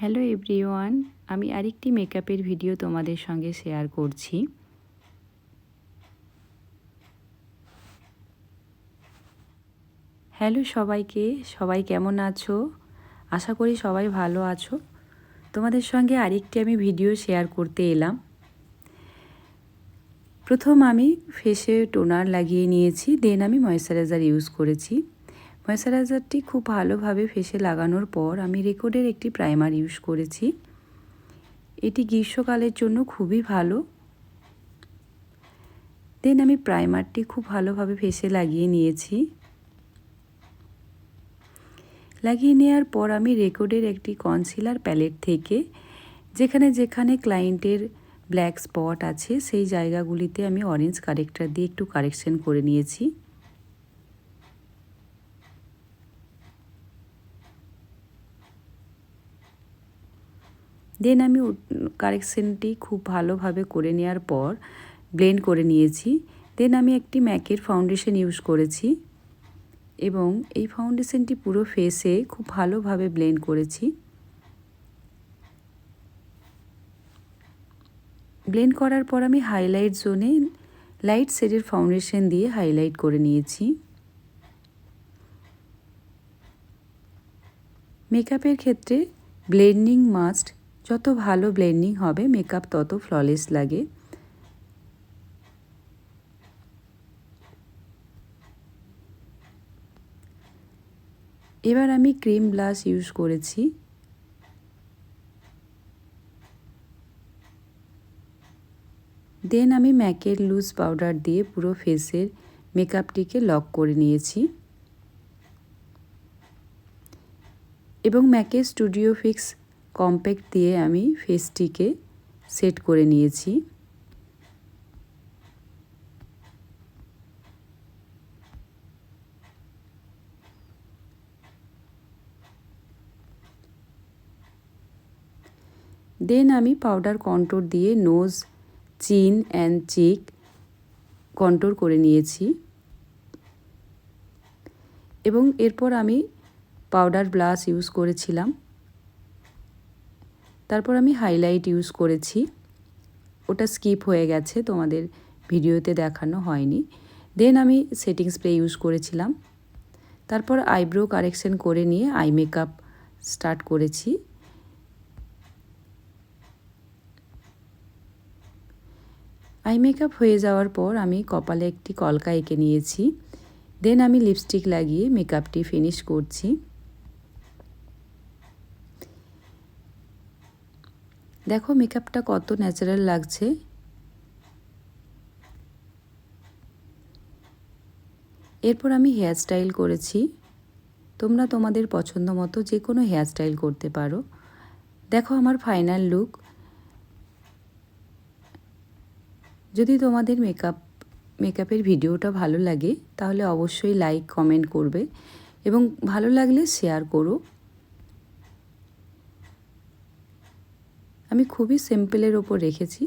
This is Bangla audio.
হ্যালো এভরিওয়ান, আমি আরেকটি মেকআপের ভিডিও তোমাদের সঙ্গে শেয়ার করছি। হ্যালো সবাইকে, সবাই কেমন আছো? আশা করি সবাই ভালো আছো। তোমাদের সঙ্গে আরেকটি আমি ভিডিও শেয়ার করতে এলাম। প্রথম আমি ফেসে টোনার লাগিয়ে নিয়েছি, দেন আমি ময়েশ্চারাইজার ইউজ করেছি। ময়েশ্চারাইজারটি খুব ভালোভাবে ফেসে লাগানোর পর আমি রেকর্ডের একটি প্রাইমার ইউজ করেছি। এটি গ্রীষ্মকালের জন্য খুবই ভালো। দেন আমি প্রাইমারটি খুব ভালোভাবে ফেসে লাগিয়ে নিয়েছি। লাগিয়ে নেওয়ার পর আমি রেকর্ডের একটি কনসিলার প্যালেট থেকে যেখানে যেখানে ক্লায়েন্টের ব্ল্যাক স্পট আছে সেই জায়গাগুলিতে আমি অরেঞ্জ কারেক্টার দিয়ে একটু কারেকশন করে নিয়েছি। দেন আমি কারেকশনটি খুব ভালোভাবে করে নেওয়ার পর ব্লেন্ড করে নিয়েছি। দেন আমি একটি ম্যাকের ফাউন্ডেশন ইউজ করেছি এবং এই ফাউন্ডেশনটি পুরো ফেসে খুব ভালোভাবে ব্লেন্ড করেছি। ব্লেন্ড করার পর আমি হাইলাইট জোনে লাইট শেডের ফাউন্ডেশন দিয়ে হাইলাইট করে নিয়েছি। মেকআপের ক্ষেত্রে ব্লেন্ডিং মাস্ট, যত ভালো ব্লেন্ডিং হবে মেকআপ তত ফ্ললেস লাগে। এবার আমি ক্রিম ব্লাশ ইউজ করেছি। দেন আমি ম্যাকের লুজ পাউডার দিয়ে পুরো ফেসের মেকআপটিকে লক করে নিয়েছি এবং ম্যাকের স্টুডিও ফিক্স কম্প্যাক্ট দিয়ে আমি ফেসটিকে সেট করে নিয়েছি। দেন আমি পাউডার কন্ট্যুর দিয়ে নোজ, চিন অ্যান্ড চিক কন্ট্যুর করে নিয়েছি এবং এরপর আমি পাউডার ব্লাশ ইউজ করেছিলাম। তারপর আমি হাইলাইট ইউজ করেছি, ওটা স্কিপ হয়ে গেছে, তোমাদের ভিডিওতে দেখানো হয়নি। দেন আমি সেটিং স্প্রে ইউজ করেছিলাম। তারপর আইব্রো কারেকশন করে নিয়ে আই মেকআপ স্টার্ট করেছি। আই মেকআপ হয়ে যাওয়ার পর আমি কপালে একটি কলকা এঁকে নিয়েছি। দেন আমি লিপস্টিক লাগিয়ে মেকআপটি ফিনিশ করছি। দেখো মেকআপটা কত ন্যাচারাল লাগছে। এরপর আমি হেয়ার স্টাইল করেছি। তোমরা তোমাদের পছন্দ মতো যে কোনো হেয়ার স্টাইল করতে পারো। দেখো আমার ফাইনাল লুক। যদি তোমাদের মেকআপের ভিডিওটা ভালো লাগে তাহলে অবশ্যই লাইক কমেন্ট করবে এবং ভালো লাগলে শেয়ার করো। আমি খুবই সিম্পলের ওপর রেখেছি।